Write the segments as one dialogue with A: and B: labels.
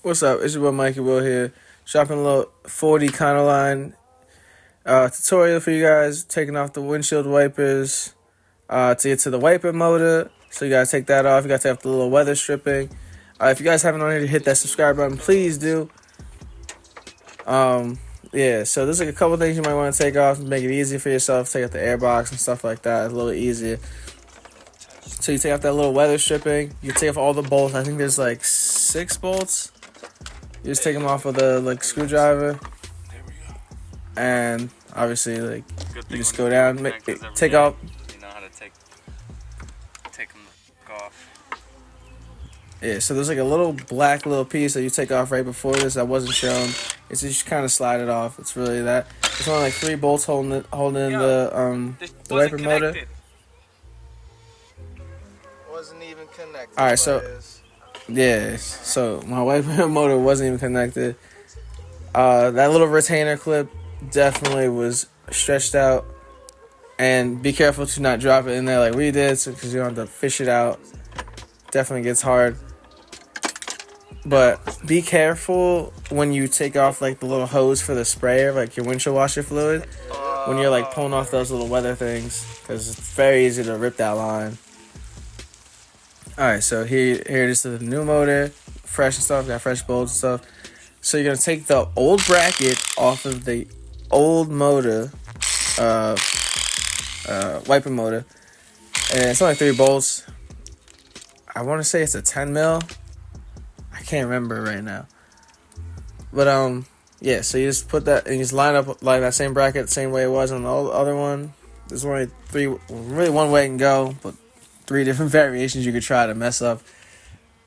A: What's up? It's your boy Mikey Will here. Dropping a little 40 Conoline tutorial for you guys. Taking off the windshield wipers to get to the wiper motor. So you gotta take that off. You gotta take off the little weather stripping. If you guys haven't already hit that subscribe button, please do. Yeah, so there's like a couple things you might want to take off to make it easier for yourself. Take out the airbox and stuff like that. It's a little easier. So you take off that little weather stripping. You take off all the bolts. I think there's like 6 bolts. You just take them off with a screwdriver, and obviously you just go down, take off.
B: You know how to take them off.
A: Yeah, so there's like a little black piece that you take off right before this that wasn't shown. It's just kind of slide it off. It's really that. It's only like 3 bolts holding in the wiper motor.
C: Wasn't even connected.
A: All right, so. Yeah, so my wiper motor wasn't even connected. That little retainer clip definitely was stretched out. And be careful to not drop it in there like we did, because you don't have to fish it out. Definitely gets hard. But be careful when you take off like the little hose for the sprayer, like your windshield washer fluid, when you're like pulling off those little weather things, because it's very easy to rip that line. Alright, so here it is to the new motor, fresh and stuff, got fresh bolts and stuff. So you're going to take the old bracket off of the old motor, wiper motor, and it's only 3 bolts. I want to say it's a 10 mil. I can't remember right now. But, yeah, so you just put that, and you just line up like that same bracket the same way it was on the other one. There's only really one way it can go, but 3 different variations you could try to mess up,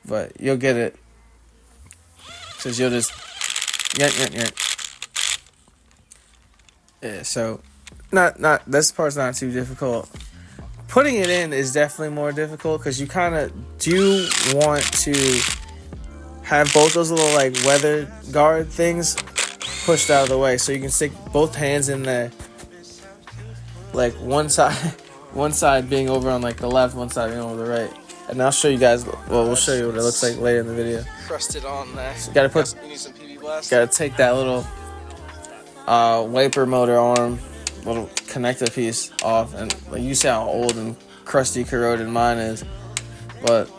A: but you'll get it. Since you'll just yank. Yeah, so not this part's not too difficult. Putting it in is definitely more difficult, because you kind of do want to have both those little like weather guard things pushed out of the way, so you can stick both hands in there, like one side being over on like the left, one side being over the right. And I'll show you guys, well, we'll show you what it looks like later in the video.
C: Crusted on there.
A: So you
C: need some PB blast.
A: gotta take that little wiper motor arm, little connector piece off, and like you see how old and crusty, corroded mine is. But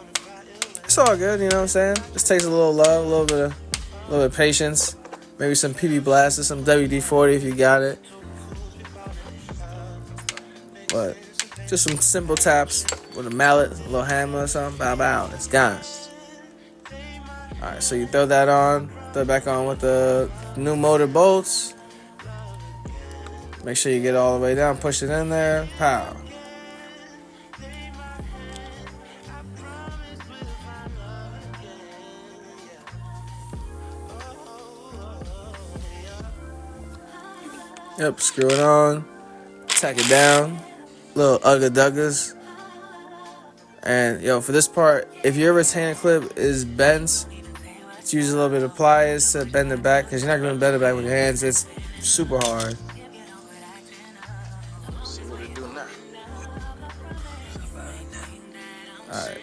A: it's all good, you know what I'm saying? Just takes a little love, a little bit of patience, maybe some PB blast or some WD-40 if you got it. But just some simple taps with a mallet, a little hammer or something, bow, it's gone. Alright, so you throw that on, throw it back on with the new motor bolts. Make sure you get it all the way down, push it in there, pow. Yep, screw it on, tack it down. Little ugga-duggas. And for this part, if your retainer clip is bent, it's use a little bit of pliers to bend it back, because you're not going to bend it back with your hands. It's super hard.
C: Let's see what they're doing now.
A: Alright.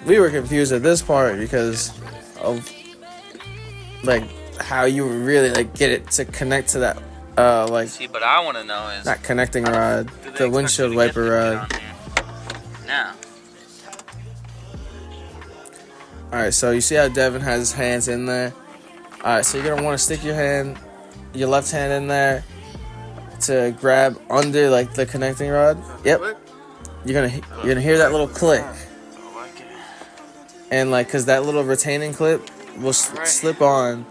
A: We were confused at this part because of like how you would really like get it to connect to that
B: See, but I want to know is
A: not connecting rod, the windshield wiper rod.
B: Now.
A: Alright, so you see how Devin has his hands in there? Alright, so you're going to want to stick your left hand in there to grab under like the connecting rod. Yep. You're gonna hear that little click. And like, cause that little retaining clip will slip on,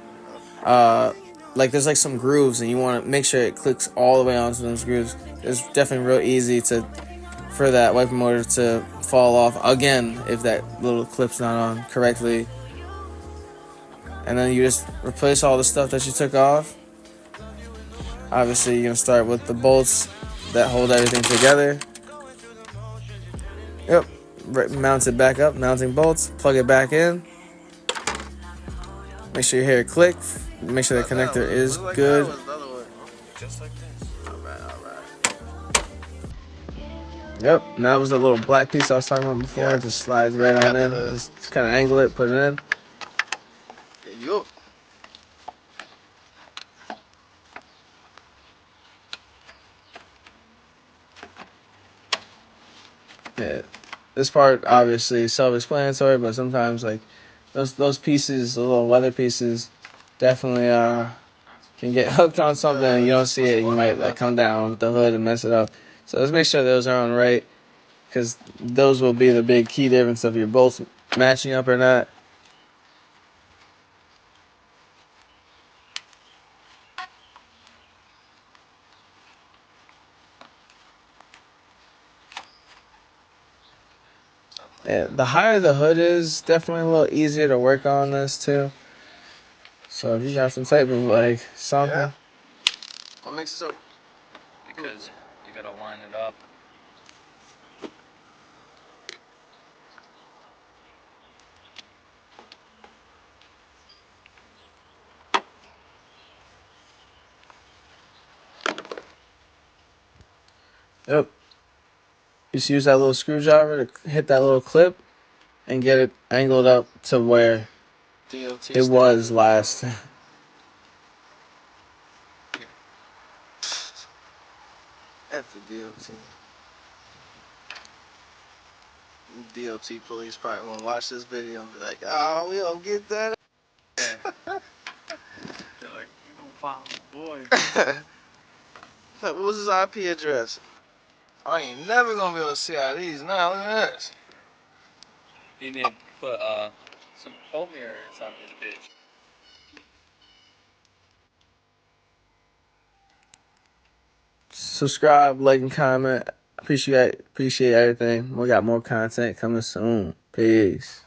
A: like there's like some grooves, and you want to make sure it clicks all the way onto those grooves. It's definitely real easy for that wiper motor to fall off again if that little clip's not on correctly. And then you just replace all the stuff that you took off. Obviously, you're gonna start with the bolts that hold everything together. Yep, mount it back up, mounting bolts, plug it back in. Make sure you hear it click. Make sure the connector is good.
C: Just like this. Alright.
A: Yep, and that was the little black piece I was talking about before. It just slides right on in. Just kind of angle it, put it in. this part obviously is self-explanatory, but sometimes like those pieces, the little leather pieces, definitely can get hooked on something and you don't see it. You might like come down with the hood and mess it up. So let's make sure those are on right, because those will be the big key difference if you're both matching up or not. Yeah, the higher the hood is, definitely a little easier to work on this too. So if you got some type of like something.
C: Yeah. What makes it so?
B: Because you gotta line it up.
A: Yep. Just use that little screwdriver to hit that little clip and get it angled up to where
C: DOT
A: it was last.
C: F the DOT. DOT police probably won't watch this video and be like, oh, we don't get that.
B: Yeah. They're like, you gonna follow boy.
C: What was his IP address? I ain't never gonna be able to see out these now. Look at this.
B: You need to put some foam mirrors on this bitch.
A: Subscribe, like, and comment. Appreciate everything. We got more content coming soon. Peace.